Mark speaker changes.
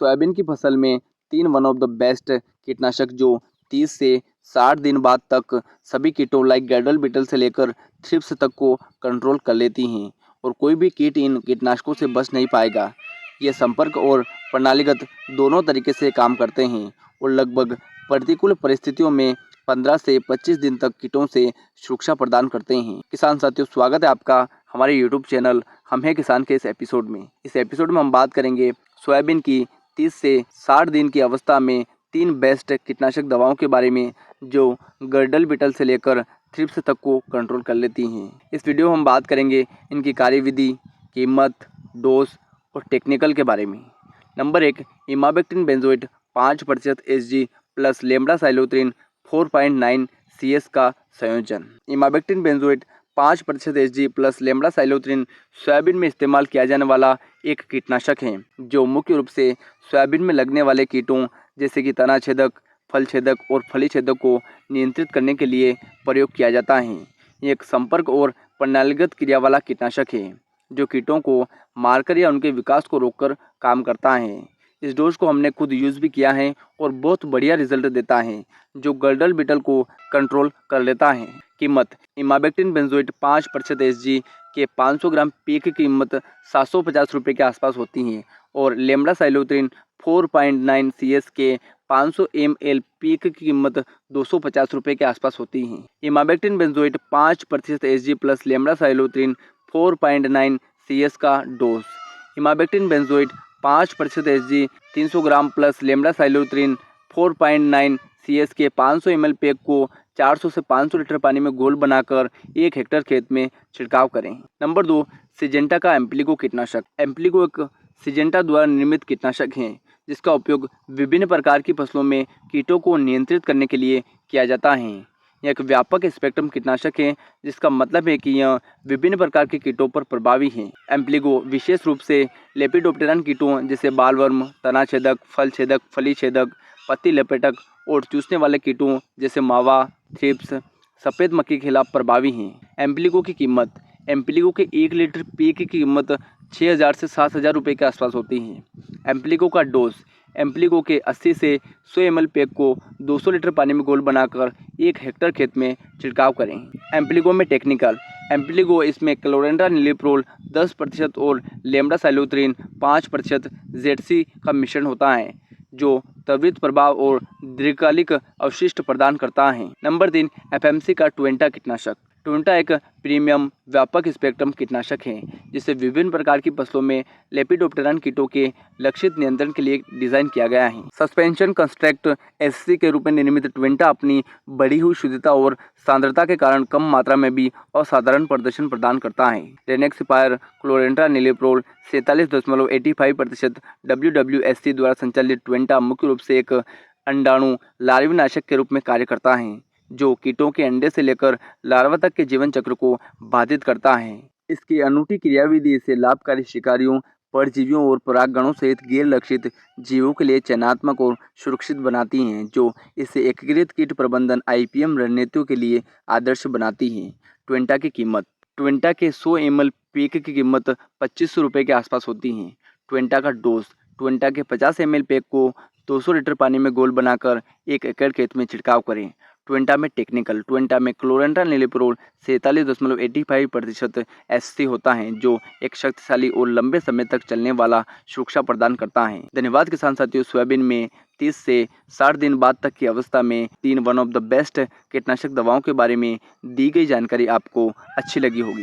Speaker 1: Soybean की फसल में 3 वन ऑफ द बेस्ट कीटनाशक जो 30 से 60 दिन बाद तक सभी कीटों लाइक गैडल बीटल से लेकर थ्रिप्स तक को कंट्रोल कर लेती हैं और कोई भी कीट इन कीटनाशकों से बच नहीं पाएगा। ये संपर्क और प्रणालीगत दोनों तरीके से काम करते हैं और लगभग प्रतिकूल परिस्थितियों में 15 से 25 दिन तक कीटों से सुरक्षा प्रदान करते हैं। किसान साथियों, स्वागत है आपका हमारे यूट्यूब चैनल हम हैं किसान के इस एपिसोड में। इस एपिसोड में हम बात करेंगे सोयाबीन की 30 से 60 दिन की अवस्था में 3 बेस्ट कीटनाशक दवाओं के बारे में जो गर्डल बीटल से लेकर थ्रिप्स तक को कंट्रोल कर लेती हैं। इस वीडियो में हम बात करेंगे इनकी कार्यविधि, कीमत, डोज और टेक्निकल के बारे में। Number 1, emamectin benzoate 5% Hg plus lambdacyhalothrin 4.9 CS का संयोजन। Emamectin benzoate 5% Hg plus lambdacyhalothrin soybean में इस्तेमाल किया जाने वाला एक कीटनाशक है जो मुख्य रूप से सोयाबीन में लगने वाले कीटों जैसे कि तना छेदक, फल छेदक और फली छेदक को नियंत्रित करने के लिए प्रयोग किया जाता है। ये एक संपर्क और प्रणालीगत क्रिया वाला कीटनाशक है जो कीटों को मारकर या उनके विकास को रोककर काम करता है। इस डोज को हमने खुद यूज़ भी किया है और बहुत बढ़िया रिजल्ट देता है जो गर्डल बीटल को कंट्रोल कर लेता है। कीमत, इमाबेक्टिन बेंजोएट 5% Hg के 500 ग्राम पीक की कीमत 750 रुपये के आसपास होती है और लेम्डासाइलोत्रिन 4.9 CS के 500 ml पीक की कीमत 250 रुपये के आसपास होती है। Emamectin benzoate 5% Hg plus lambdacyhalothrin 4.9 CS का dose. Emamectin benzoate 5% Hg 300 gram plus lambdacyhalothrin 4.9 CS के 500 ml पैक को 400 से 500 लीटर पानी में घोल बनाकर 1 हेक्टेयर खेत में छिड़काव करें। नंबर 2, सिजेंटा का एम्प्लीगो कीटनाशक। एम्प्लीगो एक सिजेंटा द्वारा निर्मित कीटनाशक है जिसका उपयोग विभिन्न प्रकार की फसलों में कीटों को नियंत्रित करने के लिए किया जाता है। यह एक व्यापक स्पेक्ट्रम कीटनाशक है जिसका मतलब है कि यह विभिन्न प्रकार के कीटों पर प्रभावी है। एम्प्लीगो विशेष रूप से लेपिडोप्टेरन कीटों जैसे बालवर्म, तना छेदक, फल छेदक, फली छेदक, पत्ती लपेटक और चूसने वाले कीटों जैसे मावा, थ्रिप्स, सफ़ेद मक्खी के खिलाफ प्रभावी हैं। एम्प्लीगो की कीमत, एम्प्लीगो के 1 लीटर पी की कीमत 6000 से 7000 रुपये के आसपास होती है। एम्प्लीगो का डोज, एम्प्लीगो के 80 से 100 ml पैक को 200 लीटर पानी में घोल बनाकर 1 हेक्टेयर खेत में छिड़काव करें। एम्प्लीगो में टेक्निकल, एम्प्लीगो इसमें क्लोरेंट्रानिलिप्रोल 10% और लेम्डासाइलोत्रिन 5% ZC का मिश्रण होता है जो त्वरित प्रभाव और दीर्घकालिक अवशिष्ट प्रदान करता है। नंबर 3, FMC का ट्वेंटा कीटनाशक। ट्वेंटा एक प्रीमियम व्यापक स्पेक्ट्रम कीटनाशक है जिसे विभिन्न प्रकार की फसलों में लेपिडोप्टेरन कीटों के लक्षित नियंत्रण के लिए डिजाइन किया गया है। सस्पेंशन कंस्ट्रक्ट SC के रूप में निर्मित ट्वेंटा अपनी बढ़ी हुई शुद्धता और सांद्रता के कारण कम मात्रा में भी असाधारण प्रदर्शन प्रदान करता है। रेनेक्सिपायर क्लोरेंट्रानिलिप्रोल 47.85% WWSC द्वारा संचालित ट्वेंटा मुख्य रूप से एक अंडाणु लार्वानाशक के रूप में कार्य करता है जो कीटों के अंडे से लेकर लार्वा तक के जीवन चक्र को बाधित करता है। इसकी अनूठी क्रियाविधि इसे लाभकारी शिकारियों, परजीवियों और परागणों सहित गैर लक्षित जीवों के लिए चयनात्मक और सुरक्षित बनाती हैं जो इसे एकीकृत कीट प्रबंधन IPM रणनीतियों के लिए आदर्श बनाती हैं। ट्वेंटा की कीमत, ट्वेंटा के 100 ml पैक की कीमत 2500 रुपये के आसपास होती है। ट्वेंटा का डोज, ट्वेंटा के 50 ml पैक को 200 लीटर पानी में घोल बनाकर 1 एकड़ खेत में छिड़काव करें। ट्वेंटा में टेक्निकल, ट्वेंटा में क्लोरेंट्रानिलिप्रोल 47.85% SC होता है जो एक शक्तिशाली और लंबे समय तक चलने वाला सुरक्षा प्रदान करता है। धन्यवाद किसान साथियों। सोयाबीन में 30 से 60 दिन बाद तक की अवस्था में 3 वन ऑफ द बेस्ट कीटनाशक दवाओं के बारे में दी गई जानकारी आपको अच्छी लगी होगी।